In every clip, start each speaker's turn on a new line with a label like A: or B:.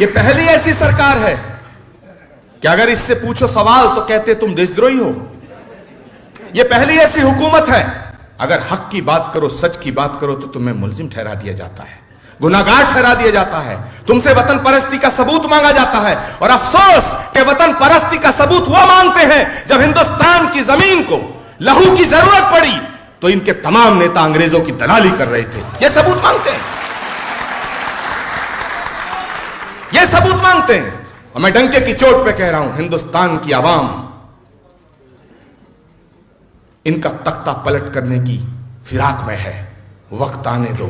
A: ये पहली ऐसी सरकार है कि अगर इससे पूछो सवाल तो कहते तुम देशद्रोही हो। ये पहली ऐसी हुकूमत है अगर हक की बात करो, सच की बात करो तो तुम्हें मुल्जिम ठहरा दिया जाता है, गुनाहगार ठहरा दिया जाता है, तुमसे वतन परस्ती का सबूत मांगा जाता है। और अफसोस कि वतन परस्ती का सबूत वो मांगते हैं जब हिंदुस्तान की जमीन को लहू की जरूरत पड़ी तो इनके तमाम नेता अंग्रेजों की दलाली कर रहे थे। ये सबूत मांगते हैं, ये सबूत मांगते हैं। और मैं डंके की चोट पे कह रहा हूं, हिंदुस्तान की आवाम इनका तख्ता पलट करने की फिराक में है। वक्त आने दो,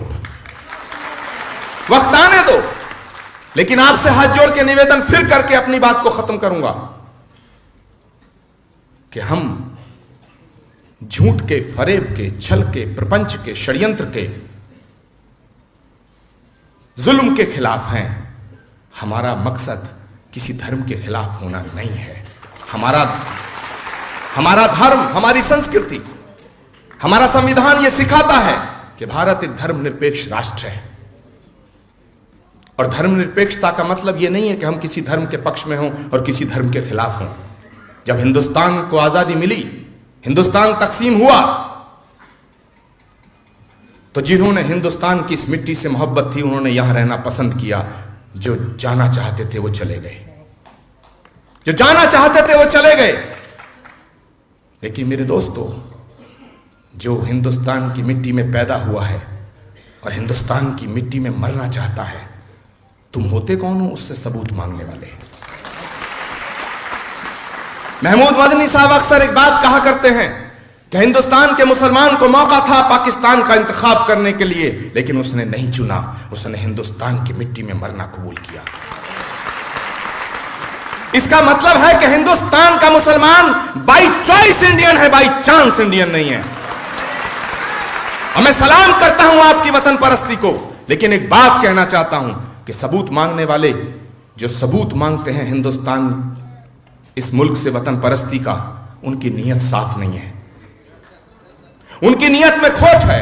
A: वक्त आने दो। लेकिन आपसे हाथ जोड़ के निवेदन फिर करके अपनी बात को खत्म करूंगा कि हम झूठ के, फरेब के, छल के, प्रपंच के, षड्यंत्र के, जुल्म के खिलाफ हैं। हमारा मकसद किसी धर्म के खिलाफ होना नहीं है। हमारा धर्म, हमारी संस्कृति, हमारा संविधान यह सिखाता है कि भारत एक धर्मनिरपेक्ष राष्ट्र है। और धर्मनिरपेक्षता का मतलब यह नहीं है कि हम किसी धर्म के पक्ष में हों और किसी धर्म के खिलाफ हों। जब हिंदुस्तान को आजादी मिली, हिंदुस्तान तकसीम हुआ, तो जिन्होंने हिंदुस्तान की इस मिट्टी से मोहब्बत थी उन्होंने यहां रहना पसंद किया। जो जाना चाहते थे वो चले गए, जो जाना चाहते थे वो चले गए। लेकिन मेरे दोस्तों, जो हिंदुस्तान की मिट्टी में पैदा हुआ है और हिंदुस्तान की मिट्टी में मरना चाहता है, तुम होते कौन हो उससे सबूत मांगने वाले? महमूद मदनी साहब अक्सर एक बात कहा करते हैं कि हिंदुस्तान के मुसलमान को मौका था पाकिस्तान का इंतखाब करने के लिए, लेकिन उसने नहीं चुना, उसने हिंदुस्तान की मिट्टी में मरना कबूल किया। इसका मतलब है कि हिंदुस्तान का मुसलमान बाई चॉइस इंडियन है, बाई चांस इंडियन नहीं है। और मैं सलाम करता हूं आपकी वतन परस्ती को, लेकिन एक बात कहना चाहता हूं कि सबूत मांगने वाले जो सबूत मांगते हैं हिंदुस्तान, इस मुल्क से वतन परस्ती का, उनकी नीयत साफ नहीं है, उनकी नीयत में खोट है।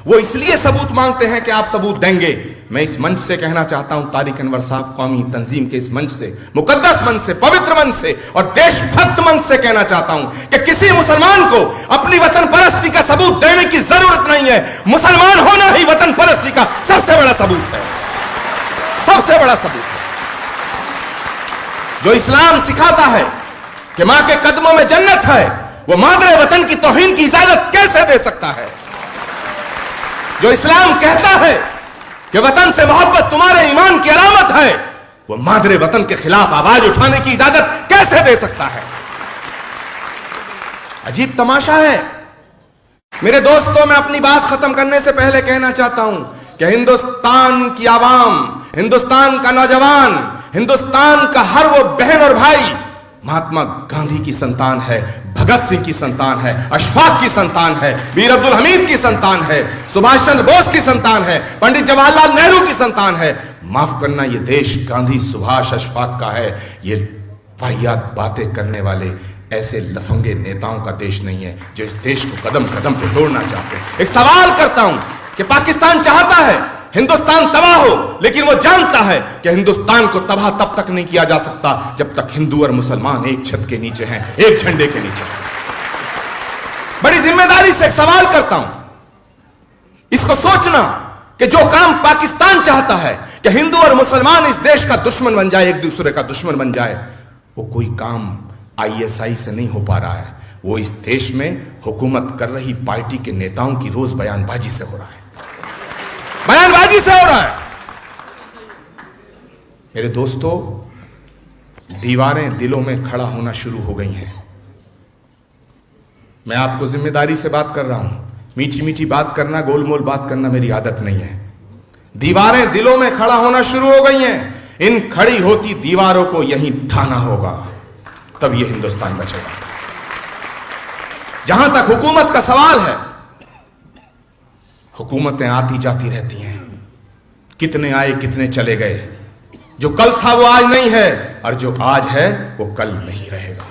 A: वो इसलिए सबूत मांगते हैं कि आप सबूत देंगे। मैं इस मंच से कहना चाहता हूं, तारिक अनवर साहब कौमी तंजीम के इस मंच से, मुकद्दस मंच से, पवित्र मंच से और देशभक्त मंच से कहना चाहता हूं कि किसी मुसलमान को अपनी वतन परस्ती का सबूत देने की जरूरत नहीं है। मुसलमान होना ही वतन परस्ती का सबसे बड़ा सबूत है, सबसे बड़ा सबूत है। जो इस्लाम सिखाता है कि मां के कदमों में जन्नत है, वो मादरे वतन की तौहीन की इजाजत कैसे दे सकता है? जो इस्लाम कहता है कि वतन से मोहब्बत तुम्हारे ईमान की अलामत है, वो मादरे वतन के खिलाफ आवाज उठाने की इजाजत कैसे दे सकता है? अजीब तमाशा है। मेरे दोस्तों, मैं अपनी बात खत्म करने से पहले कहना चाहता हूं कि हिंदुस्तान की आवाम, हिंदुस्तान का नौजवान, हिंदुस्तान का हर वो बहन और भाई महात्मा गांधी की संतान है, भगत सिंह की संतान है, अशफाक की संतान है, वीर अब्दुल हमीद की संतान है, सुभाष चंद्र बोस की संतान है, पंडित जवाहरलाल नेहरू की संतान है। माफ करना, ये देश गांधी, सुभाष, अशफाक का है। ये वाहियात बातें करने वाले ऐसे लफंगे नेताओं का देश नहीं है जो इस देश को कदम कदम पे तोड़ना चाहते हैं। एक सवाल करता हूं कि पाकिस्तान चाहता है हिंदुस्तान तबाह हो, लेकिन वो जानता है कि हिंदुस्तान को तबाह तब तक नहीं किया जा सकता जब तक हिंदू और मुसलमान एक छत के नीचे हैं, एक झंडे के नीचे हैं। बड़ी जिम्मेदारी से एक सवाल करता हूं, इसको सोचना कि जो काम पाकिस्तान चाहता है कि हिंदू और मुसलमान इस देश का दुश्मन बन जाए, एक दूसरे का दुश्मन बन जाए, वो कोई काम ISI से नहीं हो पा रहा है। वो इस देश में हुकूमत कर रही पार्टी के नेताओं की रोज बयानबाजी से हो रहा है, बयानबाजी से हो रहा है। मेरे दोस्तों, दीवारें दिलों में खड़ा होना शुरू हो गई हैं। मैं आपको जिम्मेदारी से बात कर रहा हूं। मीठी मीठी बात करना, गोलमोल बात करना मेरी आदत नहीं है। दीवारें दिलों में खड़ा होना शुरू हो गई हैं। इन खड़ी होती दीवारों को यहीं ढाना होगा, तब यह हिंदुस्तान बचेगा। जहां तक हुकूमत का सवाल है, हुकूमतें आती जाती रहती हैं, कितने आए कितने चले गए। जो कल था वो आज नहीं है, और जो आज है वो कल नहीं रहेगा।